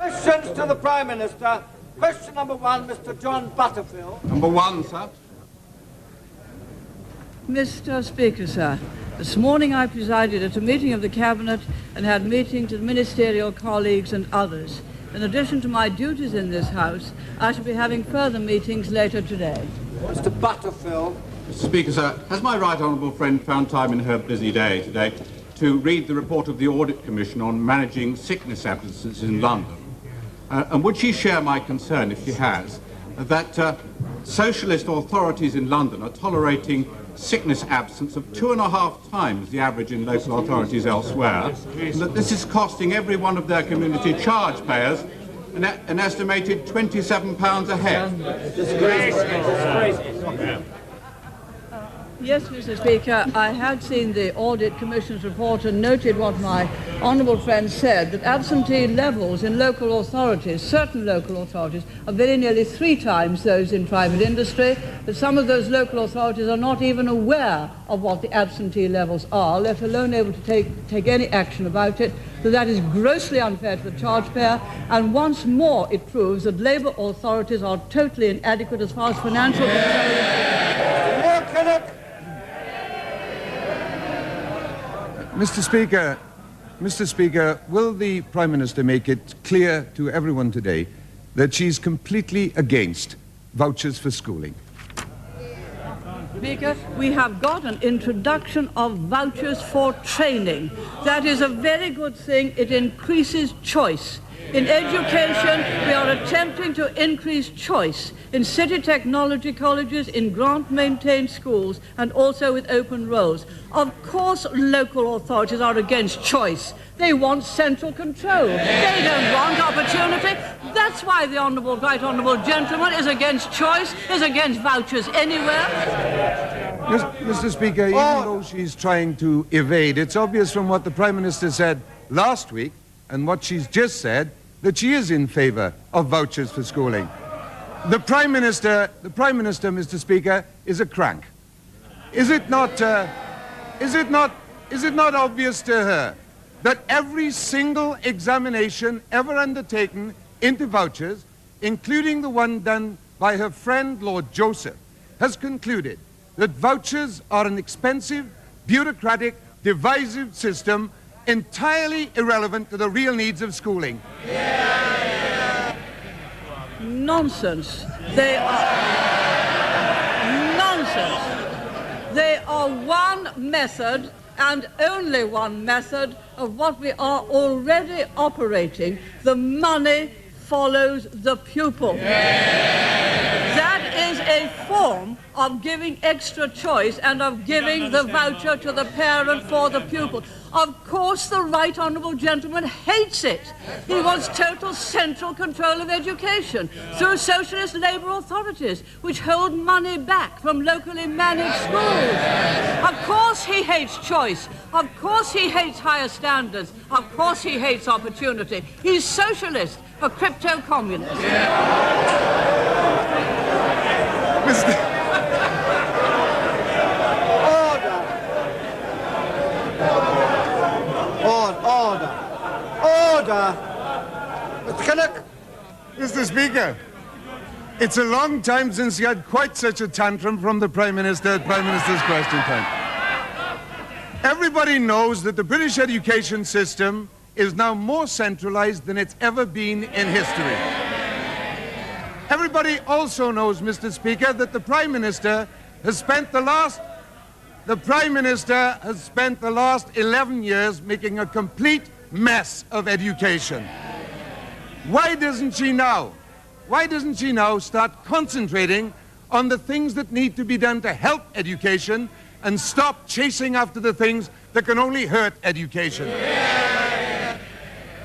Questions to the Prime Minister. Question number 1, Mr. John Butterfield. Number 1, sir. Mr. Speaker, sir, this morning I presided at a meeting of the Cabinet and had meetings with ministerial colleagues and others. In addition to my duties in this House, I shall be having further meetings later today. Mr. Butterfield. Mr. Speaker, sir, has my right honourable friend found time in her busy day today to read the report of the Audit Commission on managing sickness absences in London? And would she share my concern, if she has, that socialist authorities in London are tolerating sickness absence of 2.5 times the average in local authorities elsewhere, and that this is costing every one of their community charge payers an estimated £27 a head? Disgraceful. Yes, Mr. Speaker, I had seen the Audit Commission's report and noted what my honourable friend said, that absentee levels in local authorities, certain local authorities, are very nearly 3 times those in private industry, that some of those local authorities are not even aware of what the absentee levels are, let alone able to take any action about it. So that is grossly unfair to the charge payer, and once more it proves that Labour authorities are totally inadequate as far as financial control. Mr. Speaker, will the Prime Minister make it clear to everyone today that she's completely against vouchers for schooling? Speaker, we have got an introduction of vouchers for training. That is a very good thing. It increases choice. In education, we are attempting to increase choice in city technology colleges, in grant-maintained schools, and also with open roles. Of course, local authorities are against choice. They want central control. They don't want opportunity. That's why the Right Honourable Gentleman is against choice, is against vouchers anywhere. Mr. Speaker, even though she's trying to evade, it's obvious from what the Prime Minister said last week and what she's just said that she is in favour of vouchers for schooling. The Prime Minister, Mr. Speaker, is a crank. Is it not obvious to her that every single examination ever undertaken into vouchers, including the one done by her friend Lord Joseph, has concluded that vouchers are an expensive, bureaucratic, divisive system entirely irrelevant to the real needs of schooling? Nonsense. They are nonsense. They are one method and only one method of what we are already operating. The money follows the pupil. That is a form of giving extra choice and of giving the voucher to the parent for the pupil. Of course, the Right Honourable Gentleman hates it. He wants total central control of education through socialist Labour authorities, which hold money back from locally managed schools. Of course he hates choice. Of course he hates higher standards. Of course he hates opportunity. He's socialist, a crypto-communist. Order. Mr. Kinnock. Mr. Speaker, it's a long time since you had quite such a tantrum from the Prime Minister at Prime Minister's question time. Everybody knows that the British education system is now more centralised than it's ever been in history. Everybody also knows, Mr. Speaker, that the Prime Minister has spent the last 11 years making a complete mess of education. Why doesn't she now start concentrating on the things that need to be done to help education and stop chasing after the things that can only hurt education?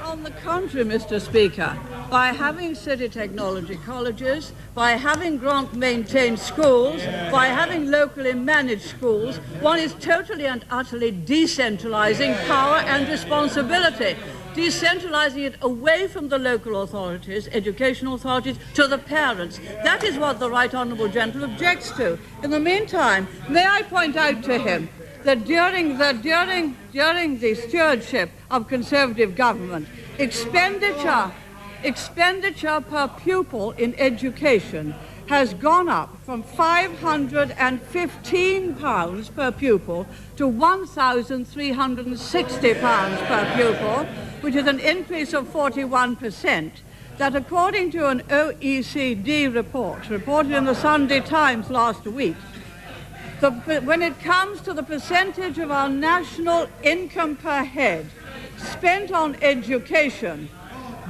On the contrary, Mr. Speaker, by having city technology colleges, by having grant-maintained schools, by having locally managed schools, one is totally and utterly decentralising power and responsibility, decentralising it away from the local authorities, educational authorities, to the parents. That is what the Right Honourable Gentleman objects to. In the meantime, may I point out to him that during the stewardship of Conservative government, expenditure expenditure per pupil in education has gone up from £515 per pupil to £1,360 per pupil, which is an increase of 41%. That according to an OECD report reported in the Sunday Times last week, when it comes to the percentage of our national income per head spent on education,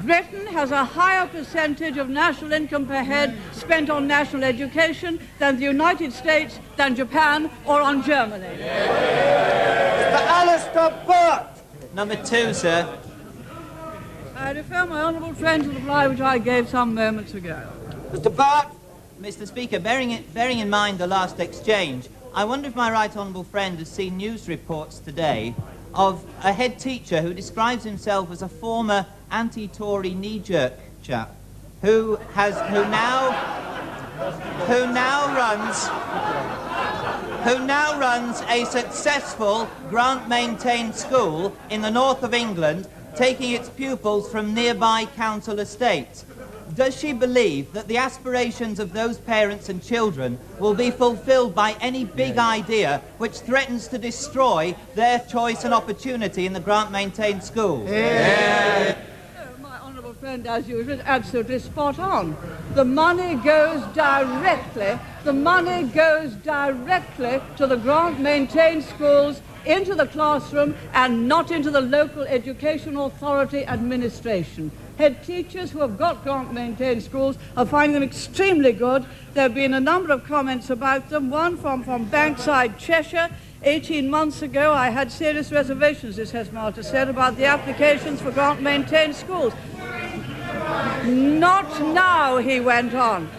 Britain has a higher percentage of national income per head spent on national education than the United States, than Japan, or on Germany. Mr. Alistair Burt. Number 2, sir. I refer my honourable friend to the reply which I gave some moments ago. Mr. Burt. Mr. Speaker, bearing in mind the last exchange, I wonder if my right honourable friend has seen news reports today of a head teacher who describes himself as a former anti-Tory knee-jerk chap who now runs a successful grant-maintained school in the north of England, taking its pupils from nearby council estates. Does she believe that the aspirations of those parents and children will be fulfilled by any big idea which threatens to destroy their choice and opportunity in the grant-maintained schools? My honourable friend, as usual, is absolutely spot on. The money goes directly to the grant-maintained schools, into the classroom, and not into the local education authority administration. Head teachers who have got grant-maintained schools are finding them extremely good. There have been a number of comments about them. One from Bankside, Cheshire. 18 months ago, I had serious reservations, this headmaster said, about the applications for grant-maintained schools. Not now, he went on.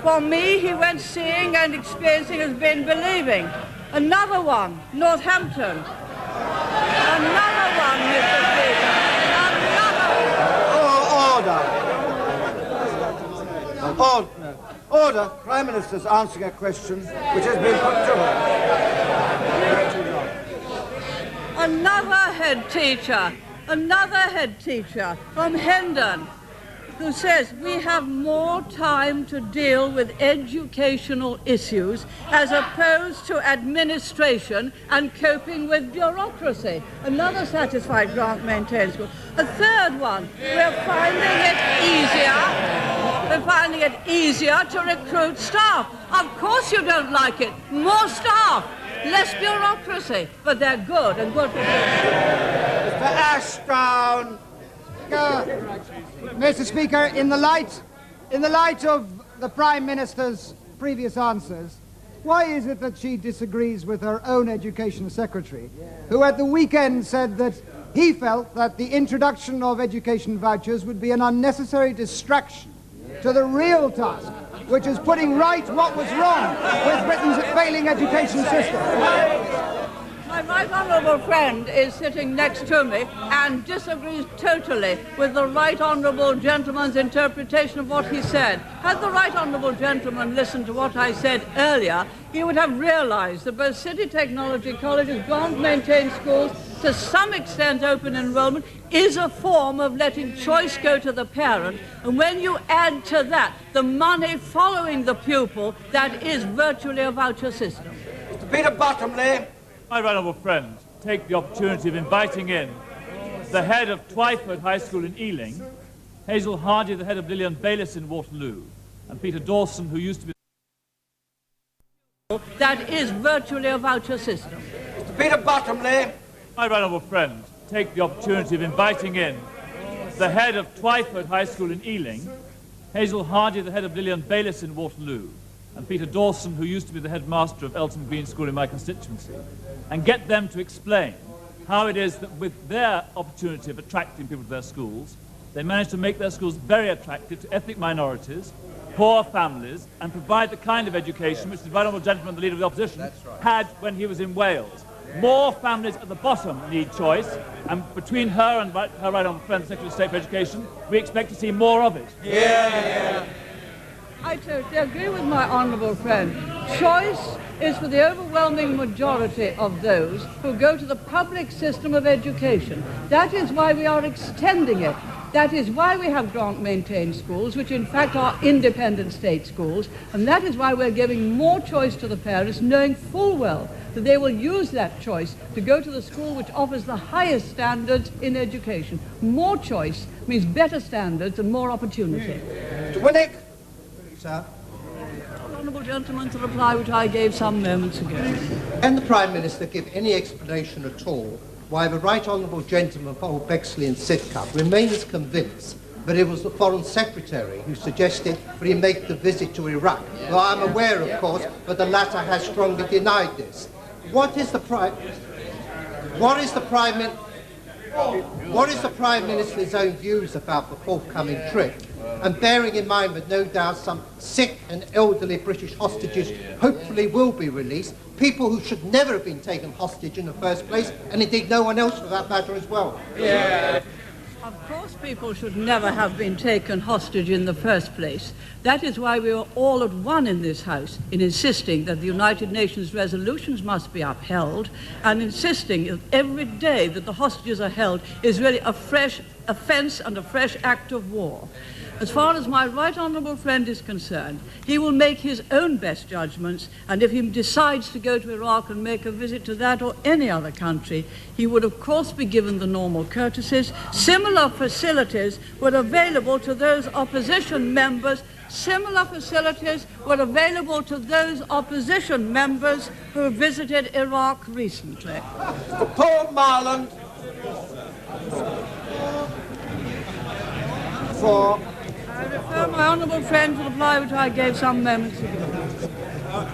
For me, he went seeing and experiencing has been believing. Another one, Northampton. Another one, Mr. Speaker. Order. Prime Minister's answering a question which has been put to her. Another head teacher from Hendon, who says we have more time to deal with educational issues as opposed to administration and coping with bureaucracy. Another satisfied grant-maintained school. A third one, we're finding it easier to recruit staff. Of course you don't like it. More staff, less bureaucracy, but they're good and good for business. Mr. Ashdown. Mr. Speaker, in the light of the Prime Minister's previous answers, why is it that she disagrees with her own Education Secretary, who at the weekend said that he felt that the introduction of education vouchers would be an unnecessary distraction to the real task, which is putting right what was wrong with Britain's failing education system? My right honourable friend is sitting next to me and disagrees totally with the right honourable gentleman's interpretation of what he said. Had the right honourable gentleman listened to what I said earlier, he would have realised that both City Technology Colleges, grant-maintained schools, to some extent open enrolment, is a form of letting choice go to the parent. And when you add to that the money following the pupil, that is virtually a voucher system. Mr. Peter Bottomley. My right honourable friend, take the opportunity of inviting in the head of Twyford High School in Ealing, Hazel Hardy, the head of Lillian Bayliss in Waterloo, and Peter Dawson, who used to be... That is virtually a voucher system. Mr. Peter Bottomley. My right honourable friend, take the opportunity of inviting in the head of Twyford High School in Ealing, Hazel Hardy, the head of Lillian Bayliss in Waterloo, and Peter Dawson, who used to be the headmaster of Elton Green School in my constituency, and get them to explain how it is that with their opportunity of attracting people to their schools, they managed to make their schools very attractive to ethnic minorities, poor families, and provide the kind of education which the right honourable gentleman, the Leader of the Opposition, had when he was in Wales. More families at the bottom need choice, and between her and her right honourable friend, the Secretary of State for Education, we expect to see more of it. Yeah. I totally agree with my honourable friend. Choice is for the overwhelming majority of those who go to the public system of education. That is why we are extending it. That is why we have grant-maintained schools, which in fact are independent state schools, and that is why we're giving more choice to the parents, knowing full well that they will use that choice to go to the school which offers the highest standards in education. More choice means better standards and more opportunity. Mr. Winnick. Sir. Honourable gentleman, to reply which I gave some moments ago. Can the Prime Minister give any explanation at all why the Right Honourable Gentleman for Old Bexley and Sidcup remains convinced that it was the Foreign Secretary who suggested that he make the visit to Iraq? Well, I'm aware, of course, but the latter has strongly denied this. What is the Prime Minister's own views about the forthcoming trip? And bearing in mind that no doubt some sick and elderly British hostages hopefully will be released, people who should never have been taken hostage in the first place, and indeed no one else for that matter as well. Yeah. Of course people should never have been taken hostage in the first place. That is why we are all at one in this House in insisting that the United Nations resolutions must be upheld, and insisting that every day that the hostages are held is really a fresh offence and a fresh act of war. As far as my right honourable friend is concerned, he will make his own best judgments, and if he decides to go to Iraq and make a visit to that or any other country, he would of course be given the normal courtesies. Similar facilities were available to those opposition members. Similar facilities were available to those opposition members who visited Iraq recently. Mr. Paul Marland. For I refer my honourable friend to the reply which I gave some moments ago.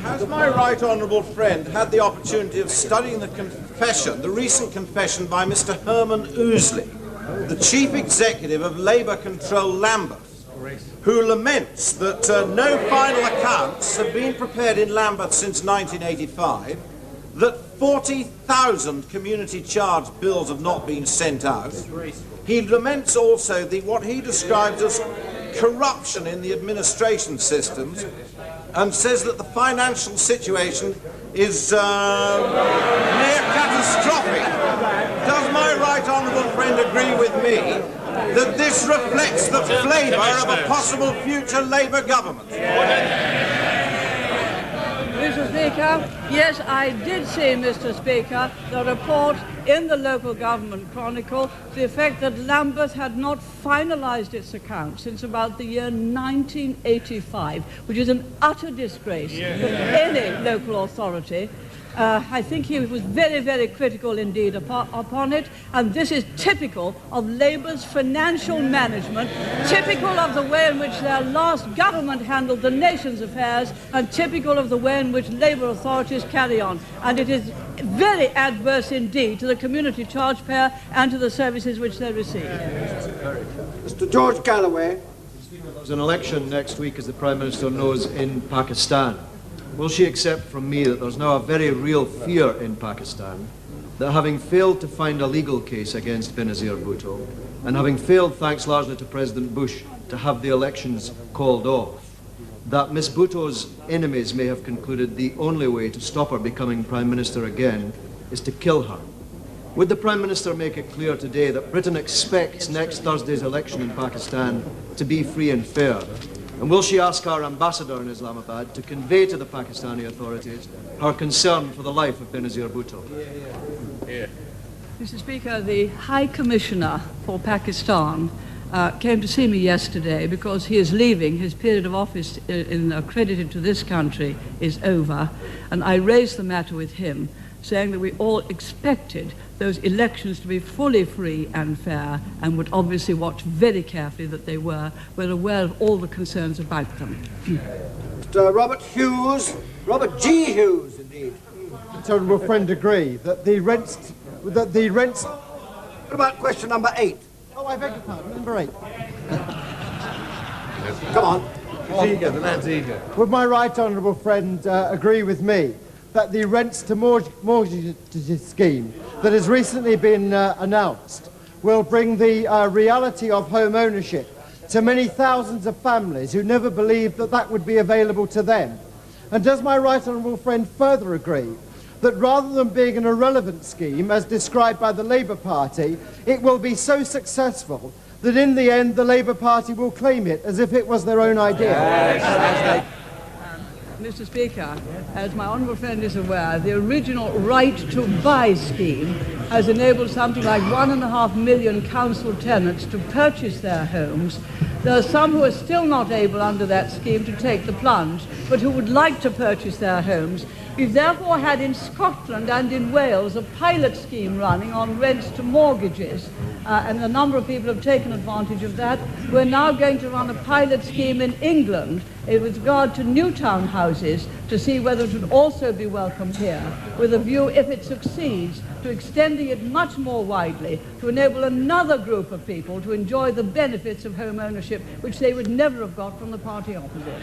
Has my right honourable friend had the opportunity of studying the confession, the recent confession by Mr. Herman Ouseley, the chief executive of Labour-controlled Lambeth, who laments that no final accounts have been prepared in Lambeth since 1985, that 40,000 community charge bills have not been sent out. He laments also what he describes as corruption in the administration systems, and says that the financial situation is near catastrophic. Does my right honourable friend agree with me that this reflects the flavour of a possible future Labour government? Mr. Speaker, yes, I did see, Mr. Speaker, the report in the Local Government Chronicle to the effect that Lambeth had not finalised its accounts since about the year 1985, which is an utter disgrace for any local authority. I think he was very, very critical indeed upon it, and this is typical of Labour's financial management, typical of the way in which their last government handled the nation's affairs, and typical of the way in which Labour authorities carry on. And it is very adverse indeed to the community charge payer and to the services which they receive. Mr. George Galloway. There's an election next week, as the Prime Minister knows, in Pakistan. Will she accept from me that there's now a very real fear in Pakistan that, having failed to find a legal case against Benazir Bhutto, and having failed, thanks largely to President Bush, to have the elections called off, that Miss Bhutto's enemies may have concluded the only way to stop her becoming Prime Minister again is to kill her? Would the Prime Minister make it clear today that Britain expects next Thursday's election in Pakistan to be free and fair? And will she ask our ambassador in Islamabad to convey to the Pakistani authorities her concern for the life of Benazir Bhutto? Mr. Speaker, the High Commissioner for Pakistan came to see me yesterday because he is leaving. His period of office accredited to this country is over, and I raised the matter with him, saying that we all expected those elections to be fully free and fair, and would obviously watch very carefully that they were. We're aware of all the concerns about them. Mr. Robert Hughes, Robert G. Hughes, indeed. Does honourable friend agree that the rents... What about question number 8? Oh, I beg your pardon, number 8. Come on. Eager, the man's eager. Would my right honourable friend agree with me that the rents to mortgages scheme that has recently been announced will bring the reality of home ownership to many thousands of families who never believed that that would be available to them? And does my right honourable friend further agree that rather than being an irrelevant scheme, as described by the Labour Party, it will be so successful that in the end the Labour Party will claim it as if it was their own idea. Mr. Speaker, as my honourable friend is aware, the original right to buy scheme has enabled something like 1.5 million council tenants to purchase their homes. There are some who are still not able under that scheme to take the plunge, but who would like to purchase their homes. We've therefore had in Scotland and in Wales a pilot scheme running on rents to mortgages, and a number of people have taken advantage of that. We're now going to run a pilot scheme in England with regard to new townhouses to see whether it would also be welcomed here, with a view, if it succeeds, to extending it much more widely to enable another group of people to enjoy the benefits of home ownership which they would never have got from the party opposite.